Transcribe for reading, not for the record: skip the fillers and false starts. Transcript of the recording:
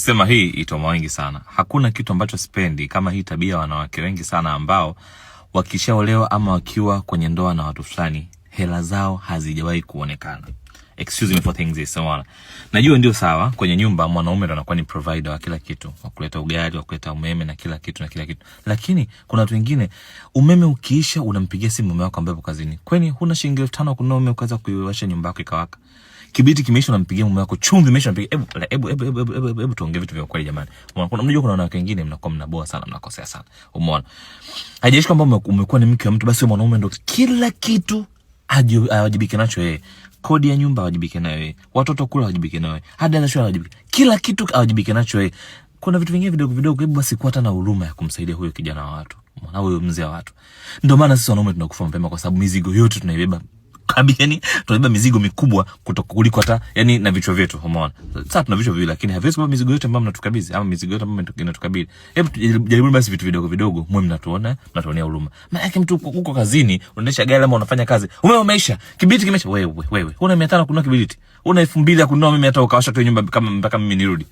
Sema hii itoma wengi sana. Hakuna kitu ambacho sipendi kama hii tabia wanawake wengi sana ambao wakishaolewa ama wakiwa kwenye ndoa na watu fulani, hela zao hazijawahi kuonekana. Excuse me for things this one. Najua ndio sawa, kwenye nyumba mwanaume ndo anakuwa ni provider wa kila kitu, wa kuleta ugali, wa kuleta umeme na kila kitu. Lakini kuna watu wengine umeme ukiisha unampigia simu mume wako ambaye yuko kazini. Kwani huna shilingi 5,000 kununua umeme ukaweza kuiwasha nyumba yako ikawaka? Kibiti kimeisha unampigia mume wako, chumvi imeisha unampigia, hebu tuongee vitu vya kweli jamani. Unajua kuna wanawake wengine mnakuwa mnaboa sana, mnakosea sana. Umeona? Haijalishi kwamba umekuwa ni mke wa mtu, basi mwanaume ndo kila kitu awajibike nacho yeye. Kodi ya nyumba awajibike nayo yeye. Watoto kula awajibike nayo yeye. Hadi ana shule awajibike. Kila kitu awajibike nacho yeye. Kuna vitu vingine vidogo vidogo, hebu basi kuwa hata na huruma ya kumsaidia huyo kijana wa watu. Mwana huyo mzee wa watu. Ndio maana sisi wanaume tunakufa mapema, kwa sababu mizigo yote tunaibeba. Yani tunabeba mizigo mikubwa kuliko hata yani na vichwa vyetu. Umeona? Sasa tuna vichwa viwili, lakini haviwezi kubeba mizigo yote ambayo mnatukabidhi, ama mizigo yote ambayo inatukabidhi. Hebu jaribu basi vitu vidogo vidogo, mwe mnatuonea huruma. Maana yake mtu uko kazini, unaendesha gari ama unafanya kazi, umeisha kibiriti kimeisha, wewe una 500 kununua kibiriti, una 2,000 kununua mimi hata ukawasha tu nyumba kama mpaka mimi nirudi.